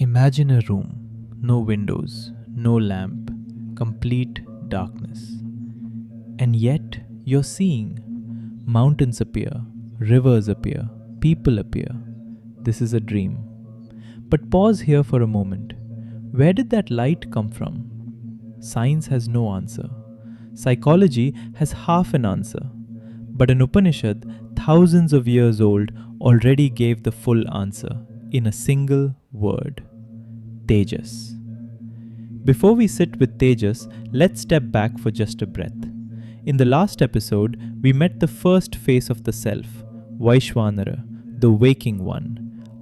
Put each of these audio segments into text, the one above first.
Imagine a room, no windows, no lamp, complete darkness. And yet you're seeing mountains appear, rivers appear, people appear. This is a dream. But pause here for a moment. Where did that light come from? Science has no answer. Psychology has half an answer. But an Upanishad, thousands of years old, already gave the full answer in a single word: Tejas. Before we sit with Tejas, let's step back for just a breath. In the last episode, we met the first face of the self, Vaishvanara, the waking one.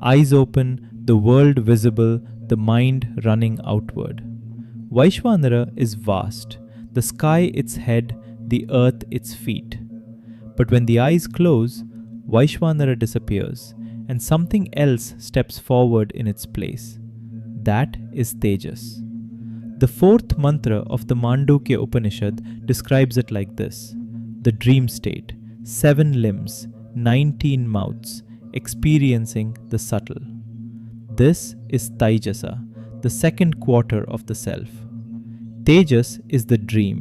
Eyes open, the world visible, the mind running outward. Vaishvanara is vast, the sky its head, the earth its feet. But when the eyes close, Vaishvanara disappears, and something else steps forward in its place. That is Tejas. The fourth mantra of the Mandukya Upanishad describes it like this: the dream state, 7 limbs, 19 mouths, experiencing the subtle. This is Taijasa, the second quarter of the self. Tejas is the dream,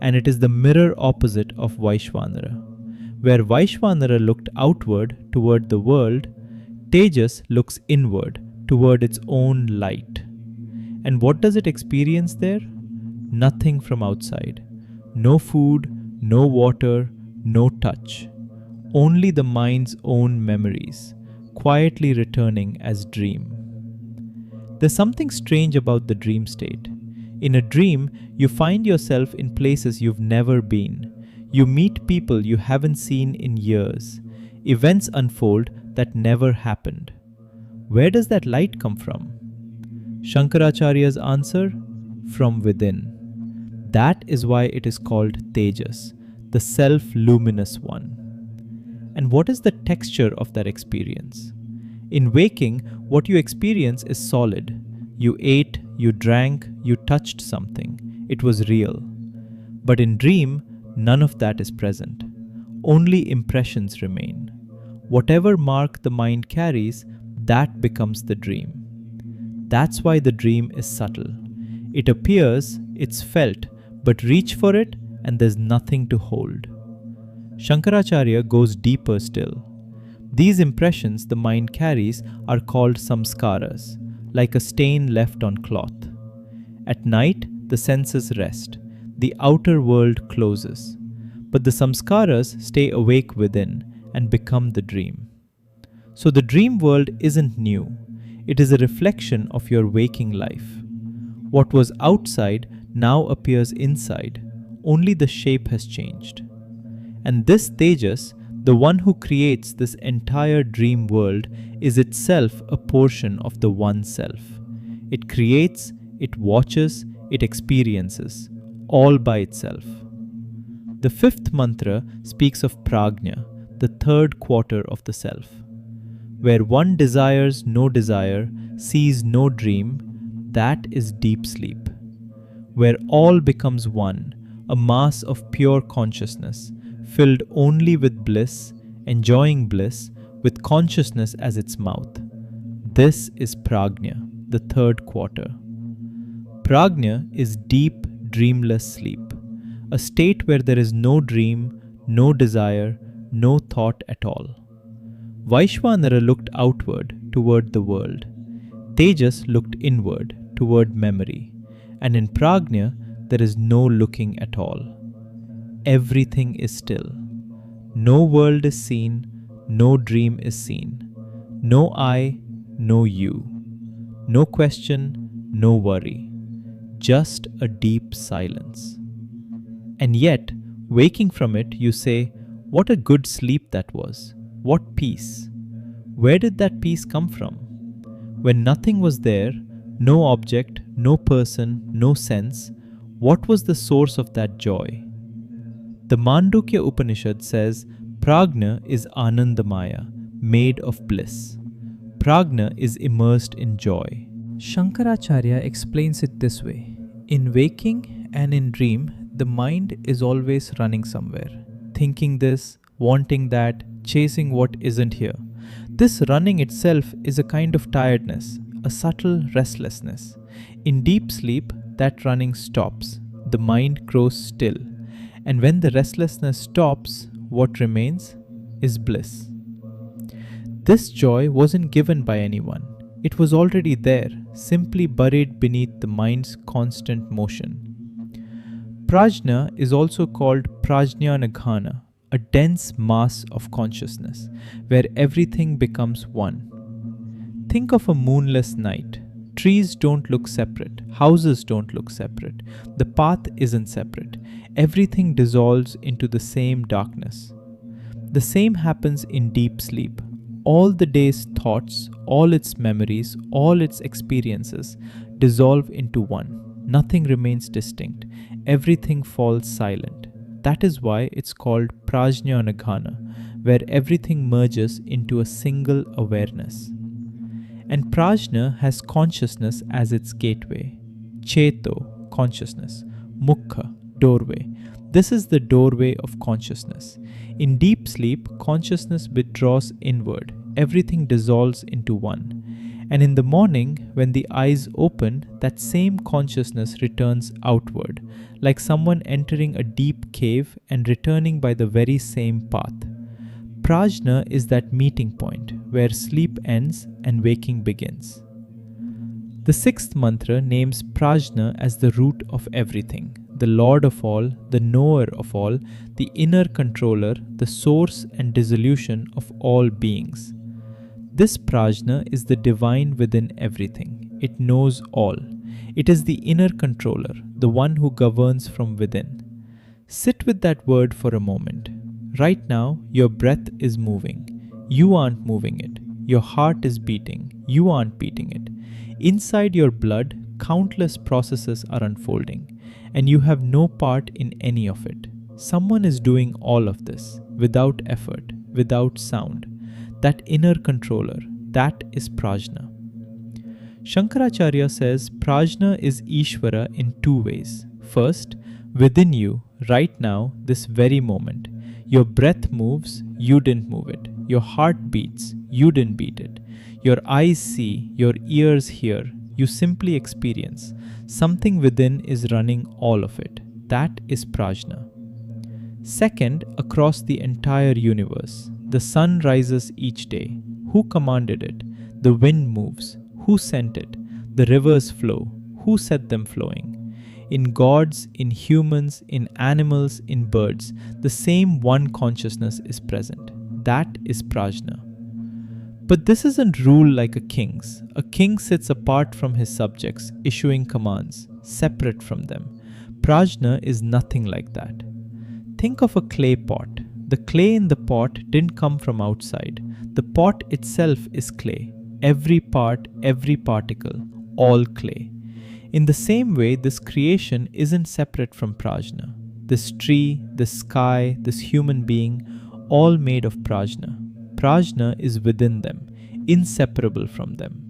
and it is the mirror opposite of Vaishvanara. Where Vaishvanara looked outward toward the world, Tejas looks inward toward its own light. And what does it experience there? Nothing from outside. No food, no water, no touch. Only the mind's own memories, quietly returning as dream. There's something strange about the dream state. In a dream, you find yourself in places you've never been. You meet people you haven't seen in years. Events unfold that never happened. Where does that light come from? Shankaracharya's answer: from within. That is why it is called Tejas, the self-luminous one. And what is the texture of that experience? In waking, what you experience is solid. You ate, you drank, you touched something. It was real. But in dream, none of that is present. Only impressions remain. Whatever mark the mind carries, that becomes the dream. That's why the dream is subtle. It appears, it's felt, but reach for it and there's nothing to hold. Shankaracharya goes deeper still. These impressions the mind carries are called samskaras, like a stain left on cloth. At night, the senses rest. The outer world closes. But the samskaras stay awake within and become the dream. So the dream world isn't new. It is a reflection of your waking life. What was outside now appears inside. Only the shape has changed. And this Tejas, the one who creates this entire dream world, is itself a portion of the One Self. It creates, it watches, it experiences, all by itself. The fifth mantra speaks of prajna, the third quarter of the self. Where one desires no desire, sees no dream, that is deep sleep. Where all becomes one, a mass of pure consciousness, filled only with bliss, enjoying bliss, with consciousness as its mouth. This is prajna, the third quarter. Prajna is deep, dreamless sleep, a state where there is no dream, no desire, no thought at all. Vaishvanara looked outward toward the world. Tejas looked inward toward memory. And in prajna, there is no looking at all. Everything is still. No world is seen, no dream is seen. No I, no you. No question, no worry. Just a deep silence. And yet, waking from it, you say, what a good sleep that was. What peace. Where did that peace come from? When nothing was there, no object, no person, no sense, what was the source of that joy? The Mandukya Upanishad says, prajna is anandamaya, made of bliss. Prajna is immersed in joy. Shankaracharya explains it this way. In waking and in dream, the mind is always running somewhere, thinking this, wanting that, chasing what isn't here. This running itself is a kind of tiredness, a subtle restlessness. In deep sleep, that running stops, the mind grows still, and when the restlessness stops, what remains is bliss. This joy wasn't given by anyone. It was already there, simply buried beneath the mind's constant motion. Prajna is also called Prajnanaghana, a dense mass of consciousness, where everything becomes one. Think of a moonless night. Trees don't look separate, houses don't look separate, the path isn't separate. Everything dissolves into the same darkness. The same happens in deep sleep. All the day's thoughts, all its memories, all its experiences dissolve into one. Nothing remains distinct. Everything falls silent. That is why it's called Prajnanaghana, where everything merges into a single awareness. And prajna has consciousness as its gateway. Cheto, consciousness. Mukha, doorway. This is the doorway of consciousness. In deep sleep, consciousness withdraws inward. Everything dissolves into one. And in the morning, when the eyes open, that same consciousness returns outward, like someone entering a deep cave and returning by the very same path. Prajna is that meeting point where sleep ends and waking begins. The sixth mantra names Prajna as the root of everything, the Lord of all, the knower of all, the inner controller, the source and dissolution of all beings. This Prajna is the divine within everything. It knows all. It is the inner controller, the one who governs from within. Sit with that word for a moment. Right now, your breath is moving. You aren't moving it. Your heart is beating. You aren't beating it. Inside your blood, countless processes are unfolding, and you have no part in any of it. Someone is doing all of this without effort, without sound. That inner controller, that is prajna. Shankaracharya says prajna is Ishvara in two ways. First, within you, right now, this very moment. Your breath moves, you didn't move it. Your heart beats, you didn't beat it. Your eyes see, your ears hear, you simply experience. Something within is running all of it. That is prajna. Second, across the entire universe, the sun rises each day. Who commanded it? The wind moves. Who sent it? The rivers flow. Who set them flowing? In gods, in humans, in animals, in birds, the same one consciousness is present. That is prajna. But this isn't rule like a king's. A king sits apart from his subjects, issuing commands, separate from them. Prajna is nothing like that. Think of a clay pot. The clay in the pot didn't come from outside. The pot itself is clay. Every part, every particle, all clay. In the same way, this creation isn't separate from prajna. This tree, this sky, this human being, all made of prajna. Prajna is within them, inseparable from them.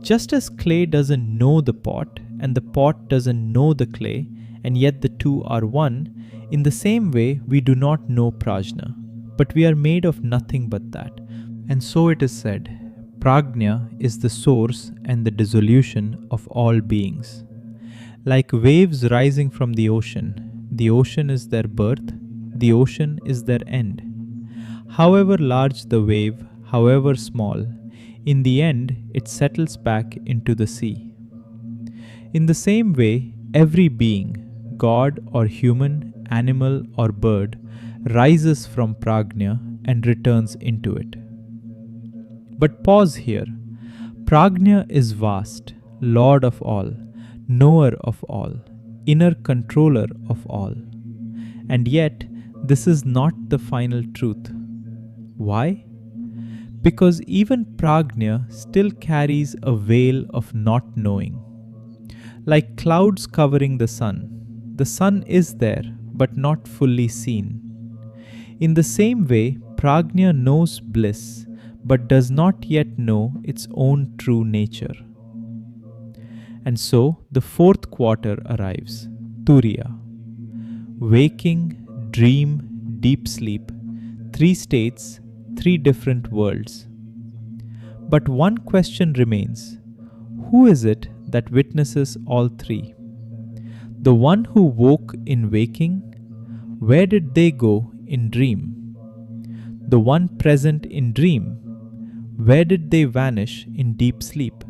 Just as clay doesn't know the pot and the pot doesn't know the clay, and yet the two are one, in the same way we do not know prajna, but we are made of nothing but that. And so it is said, prajna is the source and the dissolution of all beings. Like waves rising from the ocean is their birth, the ocean is their end. However large the wave, however small, in the end it settles back into the sea. In the same way, every being, God or human, animal or bird, rises from prajna and returns into it. But pause here. Prajna is vast, Lord of all, knower of all, inner controller of all. And yet, this is not the final truth. Why? Because even prajna still carries a veil of not knowing. Like clouds covering the sun is there, but not fully seen. In the same way, prajna knows bliss, but does not yet know its own true nature. And so, the fourth quarter arrives, Turiya. Waking, dream, deep sleep, three states, three different worlds. But one question remains, Who is it that witnesses all three? The one who woke in waking, where did they go in dream? The one present in dream, where did they vanish in deep sleep?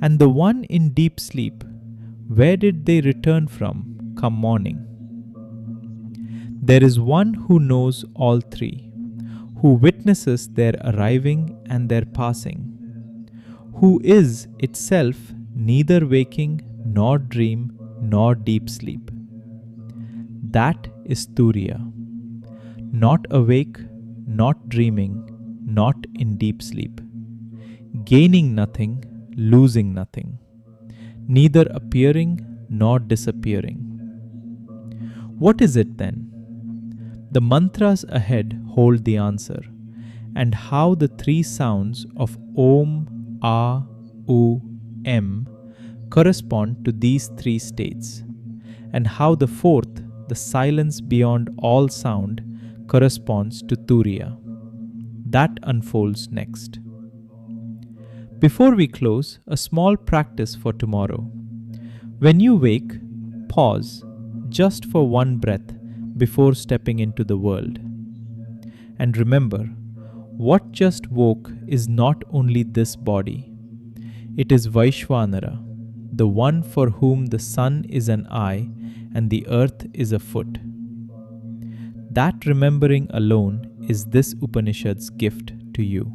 And the one in deep sleep, where did they return from come morning? There is one who knows all three, who witnesses their arriving and their passing, who is itself neither waking nor dream nor deep sleep. That is Turiya, not awake, not dreaming, not in deep sleep, gaining nothing, losing nothing, neither appearing nor disappearing. What is it then? The mantras ahead hold the answer, and how the three sounds of Om, A, U, M correspond to these three states, and how the fourth, the silence beyond all sound, corresponds to Turiya. That unfolds next. Before we close, a small practice for tomorrow. When you wake, pause just for one breath before stepping into the world. And remember, what just woke is not only this body, it is Vaishvanara, the one for whom the sun is an eye and the earth is a foot. That remembering alone is this Upanishad's gift to you.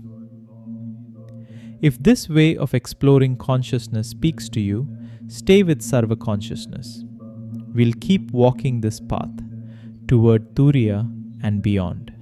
If this way of exploring consciousness speaks to you, stay with Sarv Consciousness. We'll keep walking this path toward Turiya and beyond.